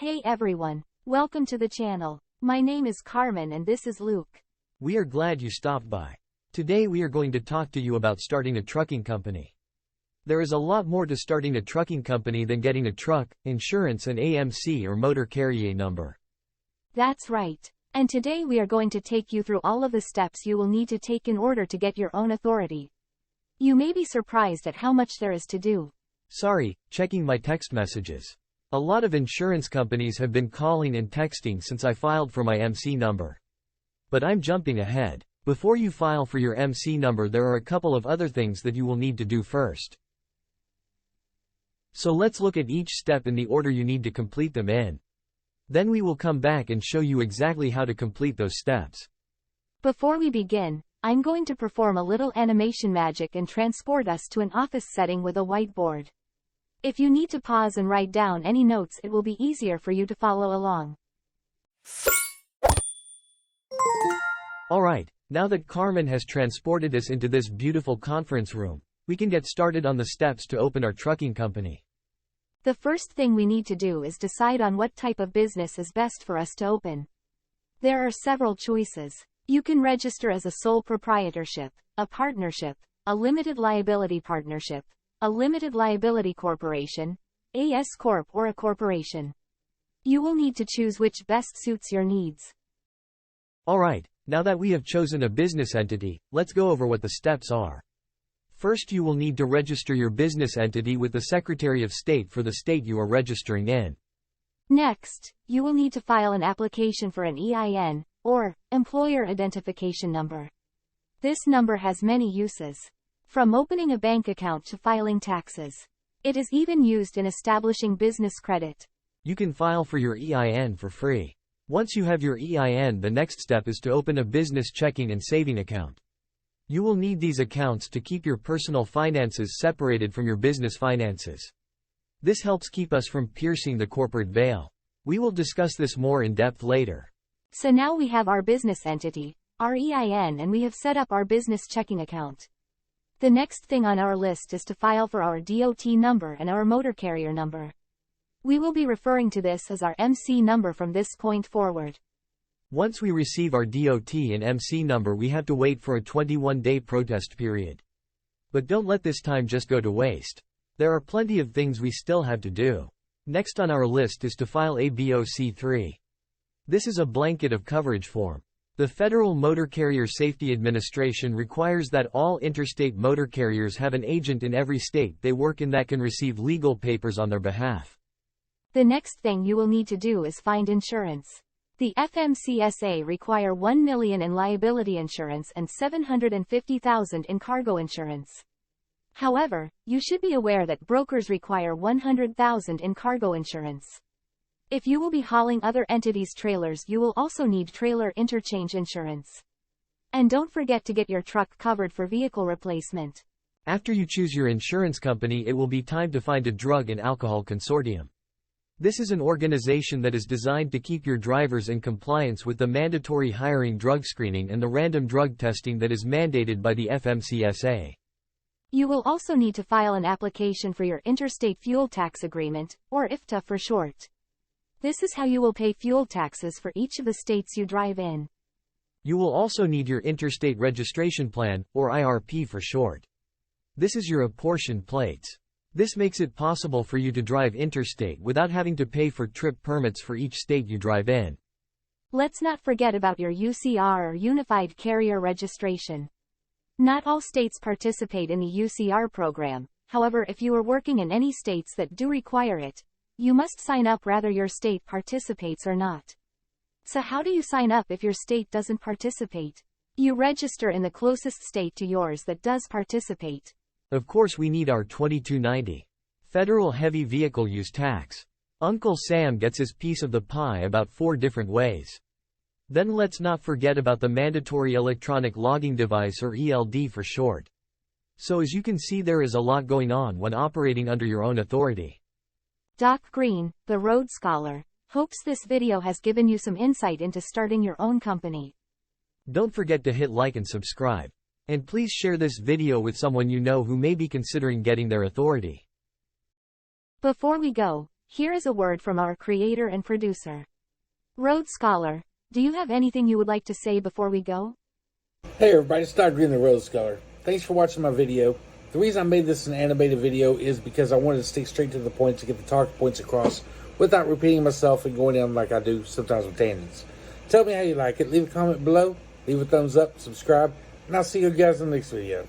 Hey everyone, welcome to the channel. My name is Carmen and this is Luke. We are glad you stopped by. Today we are going to talk to you about starting a trucking company. There is a lot more to starting a trucking company than getting a truck, insurance and AMC or motor carrier number. That's right. And today we are going to take you through all of the steps you will need to take in order to get your own authority. You may be surprised at how much there is to do. Sorry, checking my text messages. A lot of insurance companies have been calling and texting since I filed for my MC number. But I'm jumping ahead. Before you file for your MC number, there are a couple of other things that you will need to do first. So let's look at each step in the order you need to complete them in. Then we will come back and show you exactly how to complete those steps. Before we begin, I'm going to perform a little animation magic and transport us to an office setting with a whiteboard. If you need to pause and write down any notes, it will be easier for you to follow along. Alright, now that Carmen has transported us into this beautiful conference room, we can get started on the steps to open our trucking company. The first thing we need to do is decide on what type of business is best for us to open. There are several choices. You can register as a sole proprietorship, a partnership, a limited liability partnership, a limited liability corporation, a S-corp or a corporation. You will need to choose which best suits your needs. Alright, now that we have chosen a business entity, let's go over what the steps are. First, you will need to register your business entity with the Secretary of State for the state you are registering in. Next, you will need to file an application for an EIN, or Employer Identification Number. This number has many uses. From opening a bank account to filing taxes. It is even used in establishing business credit. You can file for your EIN for free. Once you have your EIN, the next step is to open a business checking and saving account. You will need these accounts to keep your personal finances separated from your business finances. This helps keep us from piercing the corporate veil. We will discuss this more in depth later. So now we have our business entity, our EIN, and we have set up our business checking account. The next thing on our list is to file for our DOT number and our motor carrier number. We will be referring to this as our MC number from this point forward. Once we receive our DOT and MC number, we have to wait for a 21-day protest period. But don't let this time just go to waste. There are plenty of things we still have to do. Next on our list is to file a BOC3. This is a blanket of coverage form. The Federal Motor Carrier Safety Administration requires that all interstate motor carriers have an agent in every state they work in that can receive legal papers on their behalf. The next thing you will need to do is find insurance. The FMCSA require $1 million in liability insurance and $750,000 in cargo insurance. However, you should be aware that brokers require $100,000 in cargo insurance. If you will be hauling other entities' trailers, you will also need trailer interchange insurance. And don't forget to get your truck covered for vehicle replacement. After you choose your insurance company, it will be time to find a drug and alcohol consortium. This is an organization that is designed to keep your drivers in compliance with the mandatory hiring drug screening and the random drug testing that is mandated by the FMCSA. You will also need to file an application for your Interstate Fuel Tax Agreement, or IFTA for short. This is how you will pay fuel taxes for each of the states you drive in. You will also need your Interstate Registration Plan, or IRP for short. This is your apportioned plates. This makes it possible for you to drive interstate without having to pay for trip permits for each state you drive in. Let's not forget about your UCR, or Unified Carrier Registration. Not all states participate in the UCR program. However, if you are working in any states that do require it, you must sign up whether your state participates or not. So how do you sign up if your state doesn't participate? You register in the closest state to yours that does participate. Of course, we need our 2290 Federal Heavy Vehicle Use Tax. Uncle Sam gets his piece of the pie about 4 different ways. Then let's not forget about the Mandatory Electronic Logging Device, or ELD for short. So as you can see, there is a lot going on when operating under your own authority. Doc Green, the Road Scholar, hopes this video has given you some insight into starting your own company. Don't forget to hit like and subscribe. And please share this video with someone you know who may be considering getting their authority. Before we go, Here is a word from our creator and producer. Rhodes Scholar, do you have anything you would like to say before we go? Hey everybody, it's Dr. Green, the Rhodes Scholar. Thanks for watching my video. The reason I made this an animated video is because I wanted to stick straight to the point to get the talking points across without repeating myself and going down like I do sometimes with tangents. Tell me how you like it. Leave a comment below, leave a thumbs up, subscribe, and I'll see you guys in the next video.